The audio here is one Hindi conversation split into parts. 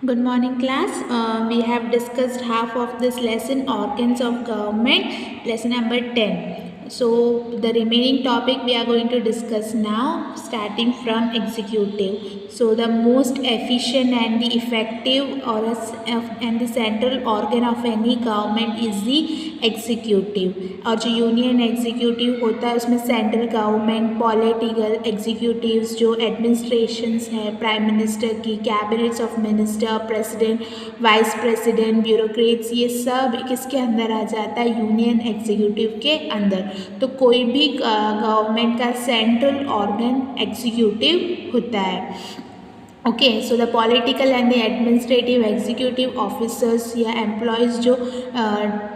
Good morning, class. We have discussed half of this lesson, organs of government, lesson number 10. So, the remaining topic we are going to discuss now, starting from executive. So, the most efficient and the effective and the central organ of any government is the executive. और जो यूनियन एग्जीक्यूटिव होता है उसमें सेंट्रल गवर्नमेंट, पॉलिटिकल एग्जीक्यूटिव्स जो एडमिनिस्ट्रेशंस हैं, प्राइम मिनिस्टर की, cabinets of minister, president, vice president, bureaucrats, ये सब किसके अंदर आ जाता है? यूनियन एग्जीक्यूटिव के अंदर। तो कोई भी गवर्नमेंट का सेंट्रल ऑर्गन एग्जीक्यूटिव होता है। Okay, so the political and the administrative executive officers या एम्प्लॉयज़ जो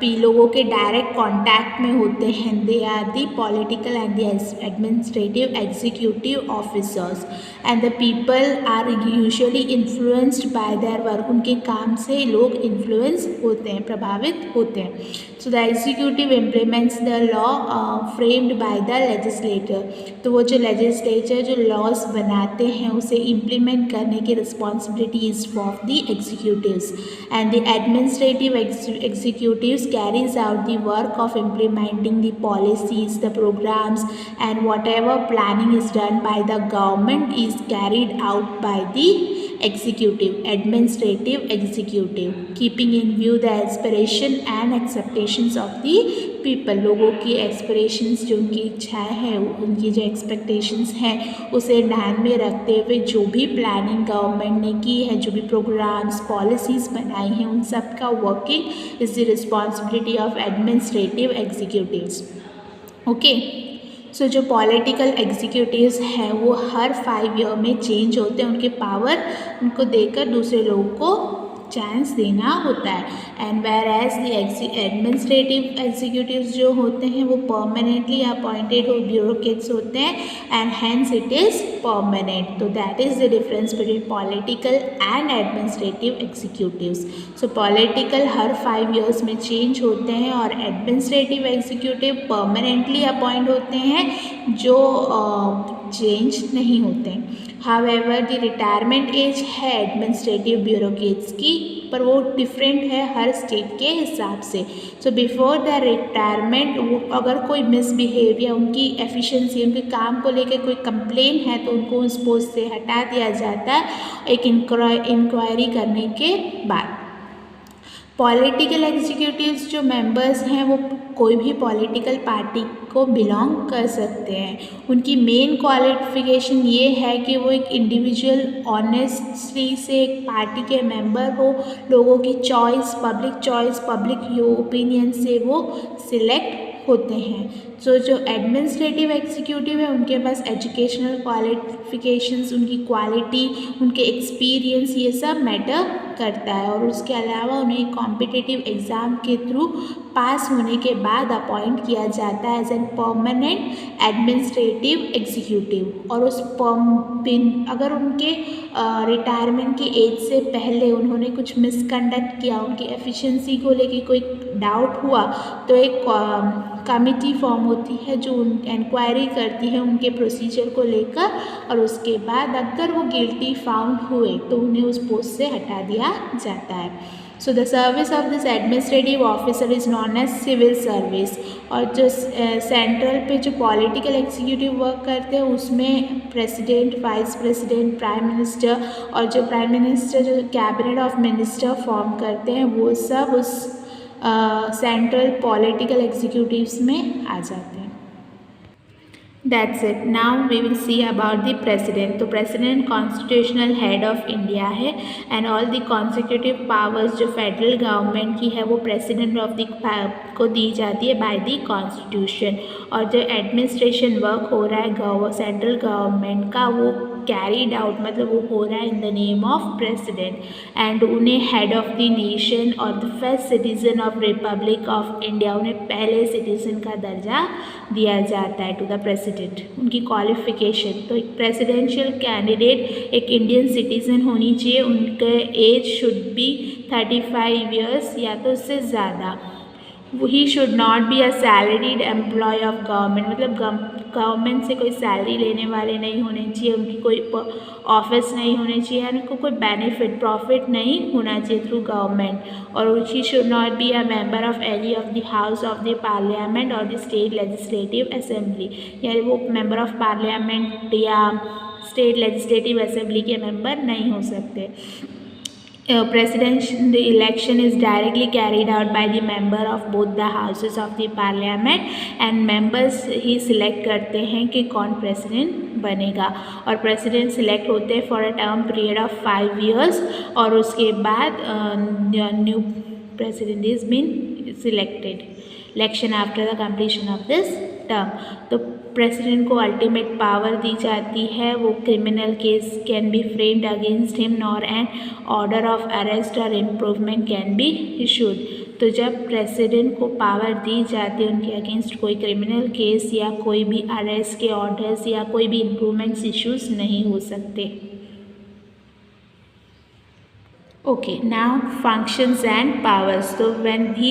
लोगों के डायरेक्ट कांटेक्ट में होते हैं, they are the political and the administrative executive officers and the people are usually influenced by their work. उनके काम से लोग इन्फ्लुएंस होते हैं, प्रभावित होते हैं। So the executive implements the law framed by the legislator. तो वो जो लेजिस्लेचर जो लॉज बनाते हैं उसे इम्प्लीमेंट करने की responsibility is of the executives and the administrative executives carries out the work of implementing the policies, the programs, and whatever planning is done by the government is carried out by the administrative executive, keeping in view the aspiration and expectations of the people। लोगों की एस्पिरेशंस, जो उनकी इच्छाएं हैं, उनकी जो एक्सपेक्टेशंस हैं, उसे ध्यान में रखते हुए जो भी प्लानिंग गवर्नमेंट ने की है, जो भी प्रोग्राम्स, पॉलिसीज़ बनाई हैं, उन सब का working is the responsibility of administrative executives. Okay, so जो पॉलिटिकल एग्जीक्यूटिव्स हैं वो हर 5 ईयर में चेंज होते हैं। उनके पावर उनको देकर दूसरे लोगों को चांस देना होता है। And whereas the administrative executives जो होते हैं वो परमानेंटली अपॉइंटेड और ब्यूरोक्रेट्स होते हैं and hence it is permanent. तो that is the difference between political and administrative executives. So political हर 5 ईयर्स में चेंज होते हैं और एडमिनिस्ट्रेटिव एग्जीक्यूटिव परमानेंटली अपॉइंट होते हैं जो चेंज नहीं होते। हाउएवर द रिटायरमेंट एज है एडमिनिस्ट्रेटिव ब्यूरोक्रेट्स की, पर वो डिफरेंट है हर स्टेट के हिसाब से। सो बिफोर द रिटायरमेंट वो अगर कोई मिसबिहेव या उनकी एफिशिएंसी, उनके काम को लेकर कोई कंप्लेन है तो उनको उस पोस्ट से हटा दिया जाता है एक इंक्वायरी करने के बाद। पॉलिटिकल एग्जीक्यूटिव्स जो मेंबर्स हैं वो कोई भी पॉलिटिकल पार्टी को बिलोंग कर सकते हैं। उनकी मेन क्वालिफिकेशन ये है कि वो एक इंडिविजुअल ऑनेस्टली से एक पार्टी के मेंबर हो, लोगों की चॉइस, पब्लिक ओपिनियन से वो सिलेक्ट होते हैं। सो जो एडमिनिस्ट्रेटिव एग्जीक्यूटिव है उनके पास एजुकेशनल क्वालिफिकेशंस, उनकी क्वालिटी, उनके एक्सपीरियंस, ये सब मैटर करता है और उसके अलावा उन्हें कॉम्पिटिटिव एग्ज़ाम के थ्रू पास होने के बाद अपॉइंट किया जाता है as an permanent administrative executive. और उस अगर उनके रिटायरमेंट की एज से पहले उन्होंने कुछ मिसकंडक्ट किया, उनकी एफिशिएंसी को लेके कोई डाउट हुआ, तो एक कमिटी फॉर्म होती है जो इंक्वायरी करती है उनके प्रोसीजर को लेकर और उसके बाद अगर वो गिल्टी फाउंड हुए तो उन्हें उस पोस्ट से हटा दिया जाता है। So the service of this administrative officer is known as civil service. और जो सेंट्रल पे जो पॉलिटिकल एग्जीक्यूटिव वर्क करते हैं उसमें president, vice president, prime minister और जो प्राइम मिनिस्टर जो कैबिनेट ऑफ मिनिस्टर फॉर्म करते हैं वो सब उस सेंट्रल पॉलिटिकल एग्जीक्यूटिव्स में आ जाते हैं। That's it. Now we will see about the president. तो president constitutional head of India है and all the consecutive powers जो फेडरल गवर्नमेंट की है वो प्रेसिडेंट ऑफ द को दी जाती है बाय द कॉन्स्टिट्यूशन। और जो एडमिनिस्ट्रेशन वर्क हो रहा है सेंट्रल गवर्नमेंट का वो कैरीड आउट, मतलब वो हो रहा है इन the name of president and उन्हें हेड ऑफ द नेशन और the first citizen of Republic of India, उन्हें पहले सिटीजन का दर्जा दिया जाता है टू द प्रेसिडेंट। उनकी क्वालिफिकेशन, तो एक प्रेसिडेंशियल कैंडिडेट एक इंडियन सिटीजन होनी चाहिए, उनके एज शुड बी 35 ईयर्स या तो उससे ज़्यादा। He should not be a salaried employee of government, मतलब गवर्नमेंट से कोई सैलरी लेने वाले नहीं होने चाहिए, उनकी कोई ऑफिस नहीं होने चाहिए, यानी उनको कोई बेनिफिट प्रॉफिट नहीं होना चाहिए थ्रू गवर्नमेंट। और ही should not be a member of any of the house of the parliament और द स्टेट लेजिस्लेटिव असेंबली, यानी वो मेंबर ऑफ पार्लियामेंट या स्टेट लेजिस्लेटिव असेंबली के मेंबर नहीं हो सकते। President election is directly carried out by the member of both the houses of the parliament and members he select करते हैं कि कौन president बनेगा, और president select होते हैं for a term period of 5 years, और उसके बाद new president is been selected election after the completion of this term। तो प्रेसिडेंट को अल्टीमेट पावर दी जाती है, वो criminal case can be framed against him nor an order of arrest और इम्प्रूवमेंट कैन बी इशूड। तो जब प्रेसिडेंट को पावर दी जाती है उनके अगेंस्ट कोई क्रिमिनल केस या कोई भी अरेस्ट के ऑर्डर्स या कोई भी इम्प्रूवमेंट्स इश्यूज नहीं हो सकते। Okay, now functions and powers। तो when he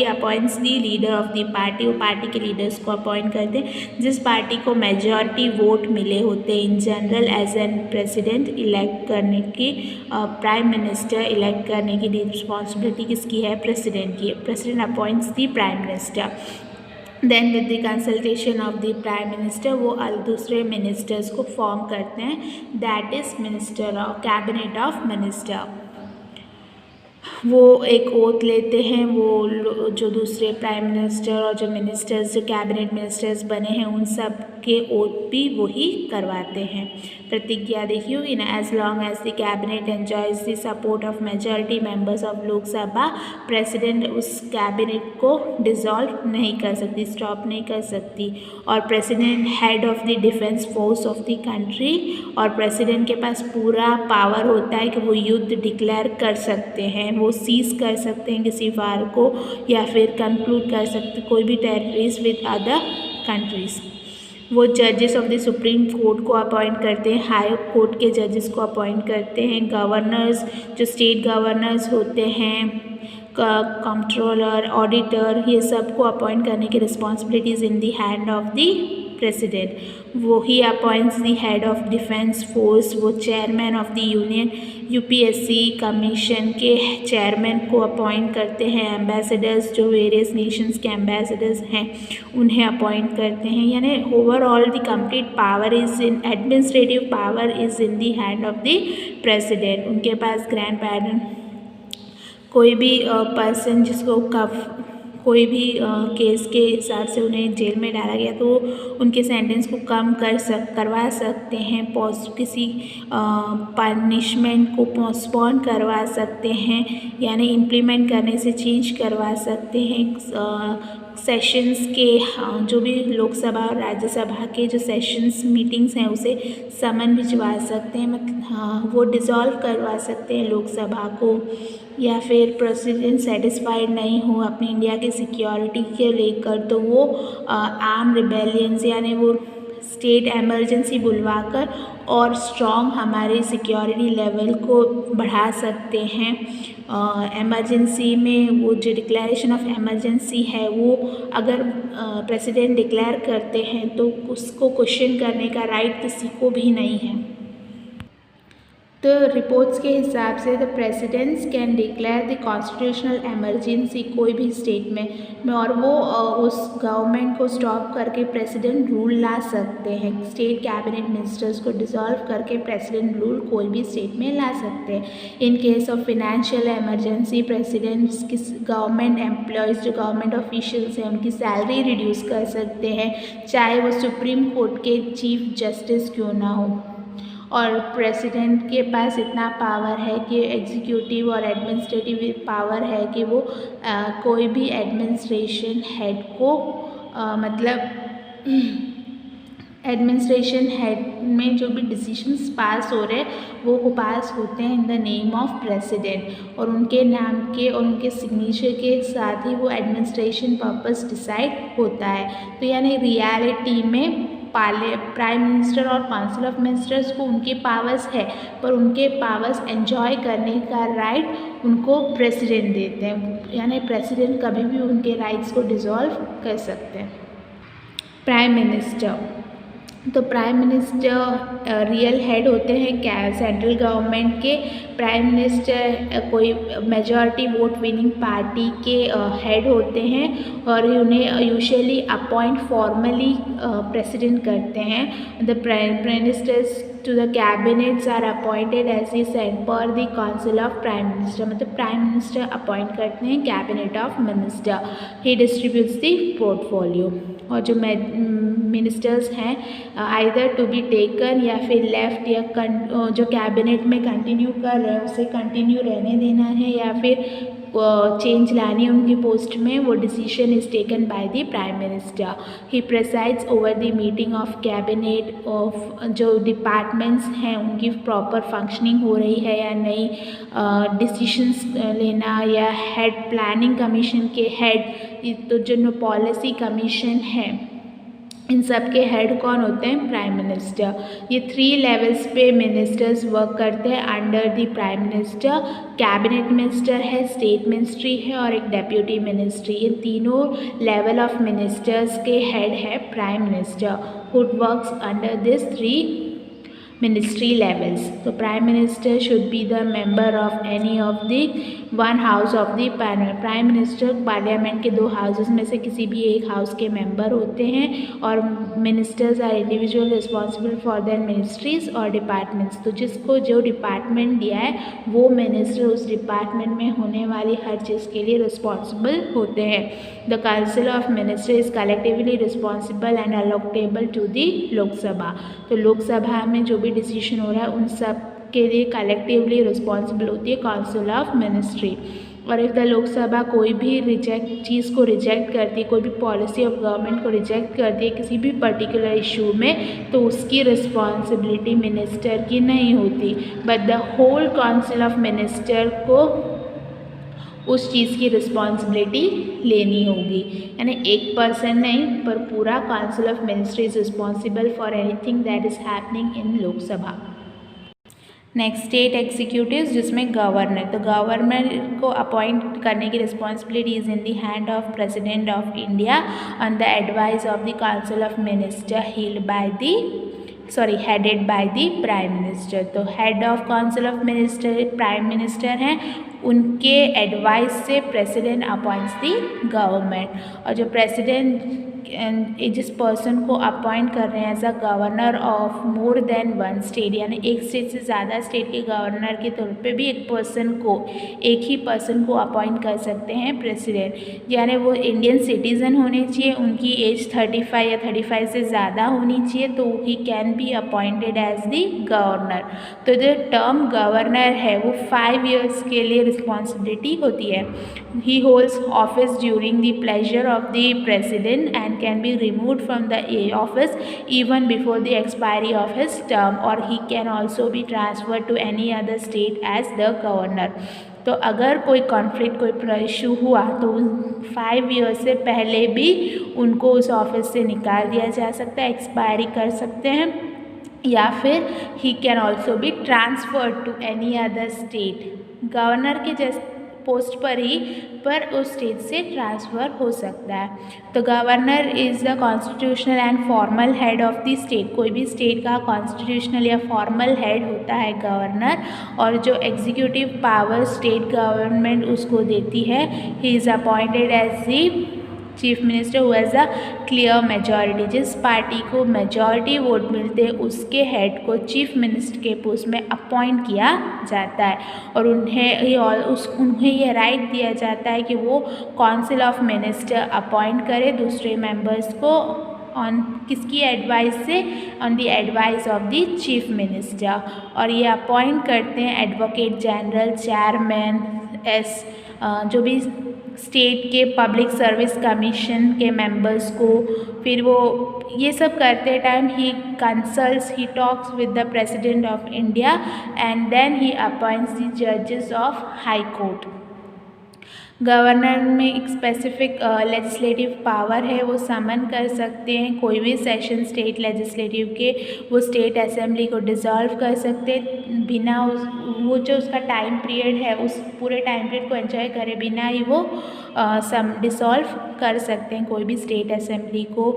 appoints the leader of the party, वो पार्टी के लीडर्स को अपॉइंट करते हैं जिस पार्टी को मेजॉरिटी वोट मिले होते हैं in general as an president elect करने की, प्राइम मिनिस्टर इलेक्ट करने की रिस्पॉन्सिबिलिटी किसकी है, प्रेसिडेंट की। President appoints the prime minister, then with the consultation of the prime minister वो दूसरे मिनिस्टर्स को फॉर्म करते हैं, that is minister of cabinet of minister. वो एक ओथ लेते हैं, वो जो दूसरे प्राइम मिनिस्टर और जो मिनिस्टर्स जो कैबिनेट मिनिस्टर्स बने हैं उन सब के ओथ भी वही करवाते हैं। प्रतिज्ञा देखी होगी ना, as long as the cabinet enjoys the support of majority members of Lok Sabha, president उस कैबिनेट को डिसॉल्व नहीं कर सकती, स्टॉप नहीं कर सकती। और president head of the defence force of the country, और प्रेसिडेंट के पास पूरा पावर होता है कि वो युद्ध डिक्लेयर कर सकते हैं, वो सीज कर सकते हैं किसी वार को या फिर कंक्लूड कर सकते कोई भी टेरिटरीज विद अदर कंट्रीज। वो जजेस ऑफ द सुप्रीम कोर्ट को अपॉइंट करते हैं, हाई कोर्ट के जजेस को अपॉइंट करते हैं, गवर्नर्स जो स्टेट गवर्नर्स होते हैं, कंट्रोलर, ऑडिटर, ये सब को अपॉइंट करने की responsibilities in the hand of the president. वो ही appoints the head of defence force, वो chairman of the union UPSC commission के चेयरमैन को अपॉइंट करते हैं, एम्बेसडर्स जो वेरियस नेशंस के एम्बेसडर्स हैं उन्हें अपॉइंट करते हैं, यानी overall the complete power is in administrative power is in the hand of the president. उनके पास ग्रैंड पैरेंट कोई भी पर्सन जिसको कोई भी केस के हिसाब से उन्हें जेल में डाला गया तो उनके सेंटेंस को कम करवा सकते हैं, किसी पनिशमेंट को पोस्टपोन करवा सकते हैं, यानी इम्प्लीमेंट करने से चेंज करवा सकते हैं। सेशंस के जो भी लोकसभा और राज्यसभा के जो सेशंस मीटिंग्स हैं उसे समन भिजवा सकते हैं, मतलब वो डिसॉल्व करवा सकते हैं लोकसभा को, या फिर प्रेसिडेंट सेटिस्फाइड नहीं हो अपनी इंडिया की सिक्योरिटी के लेकर तो वो आर्म रिबेलियंस यानी वो स्टेट एमरजेंसी बुलवाकर और स्ट्रॉन्ग हमारे सिक्योरिटी लेवल को बढ़ा सकते हैं। एमरजेंसी में वो जो डिक्लेरेशन ऑफ एमरजेंसी है वो अगर प्रेसिडेंट डिक्लेयर करते हैं तो उसको क्वेश्चन करने का राइट किसी को भी नहीं है। तो रिपोर्ट्स के हिसाब से the presidents can declare the constitutional emergency कोई भी स्टेट में और वो उस गवर्नमेंट को स्टॉप करके प्रेसिडेंट रूल ला सकते हैं। स्टेट कैबिनेट मिनिस्टर्स को डिसॉल्व करके प्रेसिडेंट रूल कोई भी स्टेट में ला सकते हैं। In case of financial emergency presidents की गवर्नमेंट एम्प्लॉयज़ जो गवर्नमेंट ऑफिशियल्स हैं उनकी सैलरी रिड्यूस कर सकते हैं, चाहे वो सुप्रीम कोर्ट के चीफ जस्टिस क्यों ना हो। और प्रेसिडेंट के पास इतना पावर है कि एग्जीक्यूटिव और एडमिनिस्ट्रेटिव पावर है कि वो कोई भी एडमिनिस्ट्रेशन हेड को मतलब एडमिनिस्ट्रेशन हेड में जो भी डिसीजंस पास हो रहे हैं वो पास होते हैं इन द नेम ऑफ प्रेसिडेंट और उनके नाम के और उनके सिग्नेचर के साथ ही वो एडमिनिस्ट्रेशन पर्पस डिसाइड होता है। तो यानी रियलिटी में प्राइम मिनिस्टर और काउंसिल ऑफ मिनिस्टर्स को उनके पावर्स है, पर उनके पावर्स एंजॉय करने का राइट उनको प्रेसिडेंट देते हैं, यानी प्रेसिडेंट कभी भी उनके राइट्स को डिसॉल्व कर सकते हैं। प्राइम मिनिस्टर, तो प्राइम मिनिस्टर रियल हेड होते हैं क्या सेंट्रल गवर्नमेंट के। प्राइम मिनिस्टर कोई मेजॉरिटी वोट विनिंग पार्टी के हेड होते हैं और उन्हें यूजुअली अपॉइंट फॉर्मली प्रेसिडेंट करते हैं। The prime ministers to the cabinets are appointed as ई sent per the council of prime minister, मतलब प्राइम मिनिस्टर अपॉइंट करते हैं cabinet of minister. He distributes the portfolio, और जो मिनिस्टर्स हैं आइदर टू बी टेकन या फिर लेफ्ट, या जो कैबिनेट में कंटिन्यू कर रहे हैं उसे कंटिन्यू रहने देना है या फिर चेंज लानी है उनकी पोस्ट में, वो decision is taken by the prime minister. He presides over the meeting of cabinet of, जो डिपार्टमेंट्स हैं उनकी प्रॉपर फंक्शनिंग हो रही है या नहीं, डिसीशंस लेना, या हेड प्लानिंग कमीशन के हेड, तो जो पॉलिसी कमीशन है इन सब के हेड कौन होते हैं, प्राइम मिनिस्टर। ये 3 लेवल्स पे मिनिस्टर्स वर्क करते हैं under the prime minister. Cabinet minister है, स्टेट मिनिस्ट्री है और एक डेप्यूटी मिनिस्ट्री, ये तीनों लेवल ऑफ मिनिस्टर्स के हेड है prime minister, who works under this 3 ministry levels. तो prime minister should be the member of any of the one house of the panel. Prime minister parliament के 2 हाउसेस में से किसी भी एक हाउस के मेंबर होते हैं, और ministers are individual responsible for their ministries और डिपार्टमेंट्स। तो जिसको जो डिपार्टमेंट दिया है वो मिनिस्टर उस डिपार्टमेंट में होने वाली हर चीज़ के लिए रिस्पॉन्सिबल होते हैं। The council of minister is collectively responsible and allocatable to the Lok Sabha. तो लोकसभा में जो भी डिसीजन हो रहा है उन सब के लिए कलेक्टिवली रिस्पॉन्सिबल होती है काउंसिल ऑफ मिनिस्ट्री। और इफ़ द लोकसभा कोई भी चीज़ को रिजेक्ट करती है, कोई भी पॉलिसी ऑफ गवर्नमेंट को रिजेक्ट करती है किसी भी पर्टिकुलर इशू में, तो उसकी रिस्पॉन्सिबिलिटी मिनिस्टर की नहीं होती, but the whole council of minister को उस चीज़ की रिस्पॉन्सिबिलिटी लेनी होगी, यानी एक पर्सन नहीं पर पूरा council of ministry is responsible for anything that is happening in Lok Sabha. Next state executive, जिसमें गवर्नर, तो गवर्नर को अपॉइंट करने की responsibility is in the hand of president of India on the advice of the council of minister headed by the prime minister. तो head of council of minister prime minister हैं, उनके एडवाइस से प्रेसिडेंट अपॉइंट्स दी गवर्नमेंट। और जो प्रेसिडेंट जिस पर्सन को अपॉइंट कर रहे हैं as a governor of more than 1 state, यानी एक स्टेट से ज़्यादा स्टेट के गवर्नर के तौर पे भी एक ही पर्सन को अपॉइंट कर सकते हैं प्रेसिडेंट, यानी वो इंडियन सिटीज़न होने चाहिए, उनकी एज 35 या 35 से ज़्यादा होनी चाहिए, तो he can be appointed as the governor. तो जो टर्म गवर्नर है वो 5 years के लिए रिस्पॉन्सिबिलिटी होती है। ही holds office during the pleasure of the president and can be removed from the office even before the expiry of his term, or he can also be transferred to any other state as the governor. तो अगर कोई कॉन्फ्लिक्ट कोई इशू हुआ तो 5 years से पहले भी उनको उस ऑफिस से निकाल दिया जा सकता है, एक्सपायरी कर सकते हैं, या फिर he can also be transferred to any other state. Governor के जैसे पोस्ट पर उस स्टेट से ट्रांसफ़र हो सकता है। तो governor is the constitutional and formal head of the state. कोई भी स्टेट का कॉन्स्टिट्यूशनल या फॉर्मल हेड होता है गवर्नर, और जो एग्जीक्यूटिव पावर स्टेट गवर्नमेंट उसको देती है। He is appointed as the chief minister who has a clear majority. जिस पार्टी को मेजॉरिटी वोट मिलते हैं उसके हेड को चीफ मिनिस्टर के पोस्ट में अपॉइंट किया जाता है, और उन्हें यह राइट दिया जाता है कि वो काउंसिल ऑफ मिनिस्टर अपॉइंट करे दूसरे मेंबर्स को ऑन किसकी एडवाइस से, on the advice of the chief minister. और ये अपॉइंट करते हैं एडवोकेट जनरल, चेयरमैन, जो भी स्टेट के पब्लिक सर्विस कमीशन के मेंबर्स को। फिर वो ये सब करते time he consults, he talks with the president of India and then he appoints the जजेस ऑफ हाई कोर्ट। गवर्नर में एक स्पेसिफिक लेजिस्लेटिव पावर है, वो समन कर सकते हैं कोई भी सेशन स्टेट लेजिस्लेटिव के, वो स्टेट असेंबली को डिसॉल्व कर सकते बिना वो जो उसका टाइम पीरियड है उस पूरे टाइम पीरियड को एंजॉय करे बिना ही वो डिसॉल्व कर सकते हैं कोई भी स्टेट असेंबली को।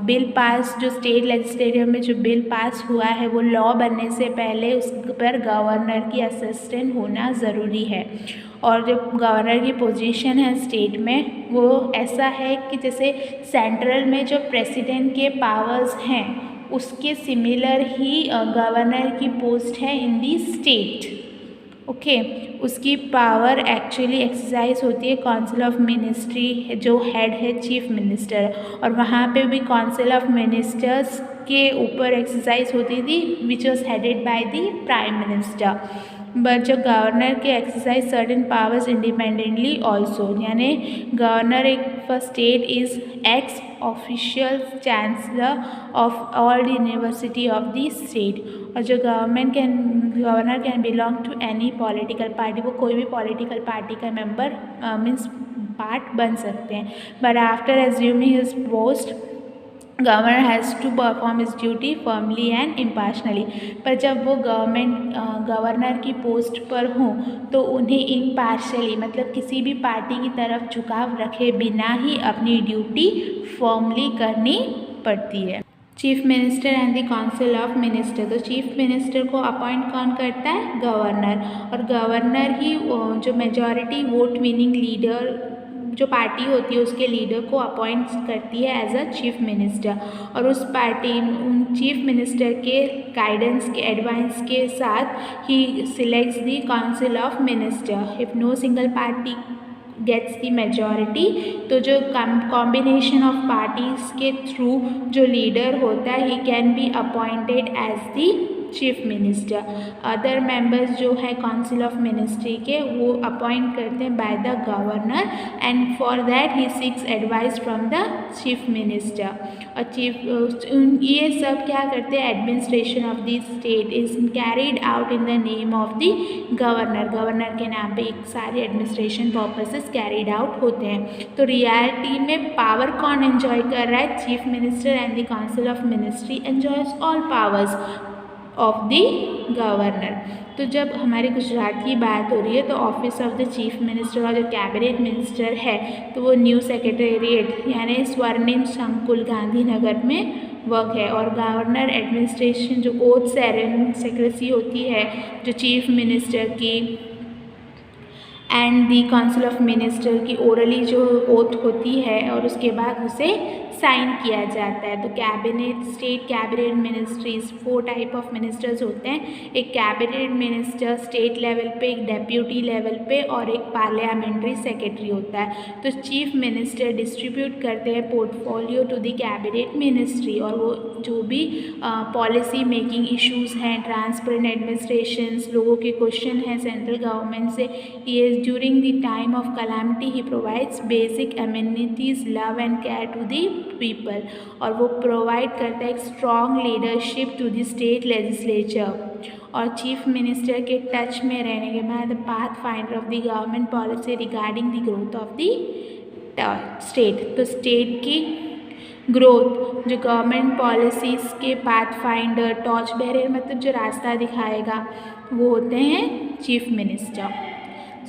बिल पास जो स्टेट लेजिस्लेटिव में जो बिल पास हुआ है वो लॉ बनने से पहले उस पर गवर्नर की असिस्टेंट होना ज़रूरी है। और जो गवर्नर की पोजीशन है स्टेट में वो ऐसा है कि जैसे सेंट्रल में जो प्रेसिडेंट के पावर्स हैं उसके सिमिलर ही गवर्नर की पोस्ट है इन दी स्टेट। ओके, उसकी पावर एक्चुअली एक्सरसाइज होती है काउंसिल ऑफ मिनिस्ट्री, जो हेड है चीफ मिनिस्टर, और वहाँ पे भी काउंसिल ऑफ मिनिस्टर्स के ऊपर एक्सरसाइज होती थी which was headed by the prime minister. But जो गवर्नर के exercise certain powers independently also, यानी गवर्नर एक first state is ex official chancellor of all the university of the state. और जो governor can belong to any political party, वो कोई भी पॉलिटिकल पार्टी का मेंबर मीन्स पार्ट बन सकते हैं। But after assuming his post governor has to perform his duty firmly and इम्पार्शनली। पर जब वो गवर्नर की पोस्ट पर हों तो उन्हें इम्पार्शली मतलब किसी भी पार्टी की तरफ झुकाव रखे बिना ही अपनी ड्यूटी फर्मली करनी पड़ती है। Chief minister and the council of minister, तो चीफ मिनिस्टर को अपॉइंट कौन करता है? गवर्नर। और गवर्नर ही जो मेजॉरिटी वोट विनिंग लीडर जो पार्टी होती है उसके लीडर को अपॉइंट करती है एज अ चीफ मिनिस्टर। और उस पार्टी उन चीफ मिनिस्टर के गाइडेंस के एडवाइस के साथ he selects the council of minister. If no single party gets the majority, तो जो कॉम्बिनेशन ऑफ पार्टीज के थ्रू जो लीडर होता है he can be appointed as the chief minister. Other members जो है काउंसिल ऑफ मिनिस्ट्री के वो अपॉइंट करते हैं by the governor and for that he seeks advice from the chief minister. और ये सब क्या करते हैं? Administration of the state is carried out in the name of the governor. Governor के नाम पे एक सारे एडमिनिस्ट्रेशन पर्पसेस कैरिड आउट होते हैं। तो रियलिटी में पावर कौन एंजॉय कर रहा है? Chief minister and the council of ministry enjoys all powers of the governor. तो जब हमारे गुजरात की बात हो रही है तो office of the chief minister और जो कैबिनेट मिनिस्टर है तो वो न्यू सेक्रेटेरिएट यानी स्वर्णिम संकुल गांधीनगर में वर्क है। और गवर्नर एडमिनिस्ट्रेशन जो ओथ सेक्रेसी होती है जो चीफ मिनिस्टर की and the council of minister की ओरली जो ओथ होती है और उसके बाद उसे साइन किया जाता है। तो cabinet state cabinet ministries 4 type of ministers होते हैं। एक कैबिनेट मिनिस्टर स्टेट लेवल पे, एक डेप्यूटी लेवल पे और एक पार्लियामेंट्री सेक्रेटरी होता है। तो चीफ मिनिस्टर डिस्ट्रीब्यूट करते हैं portfolio to the cabinet ministry और वो जो भी पॉलिसी मेकिंग इश्यूज हैं, ट्रांसपेरेंट एडमिनिस्ट्रेशंस, लोगों के क्वेश्चन हैं सेंट्रल गवर्नमेंट से, ये during the time of calamity ही provides basic amenities love and care to the people. और वो प्रोवाइड करता है एक strong leadership to the state legislature. और चीफ मिनिस्टर के टच में रहने के बाद path finder of the government policy regarding the growth of the state. तो स्टेट की ग्रोथ जो गवर्नमेंट पॉलिसीज़ के पाथ फाइंडर, टॉर्च बेरर मतलब जो रास्ता दिखाएगा वो होते हैं chief minister.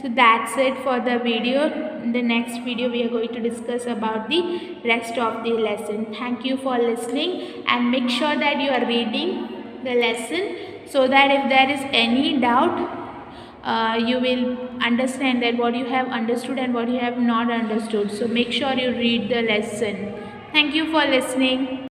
So that's it for the video. In the next video we are going to discuss about the rest of the lesson. Thank you for listening and make sure that you are reading the lesson so that if there is any doubt you will understand that what you have understood and what you have not understood. So make sure you read the lesson. Thank you for listening.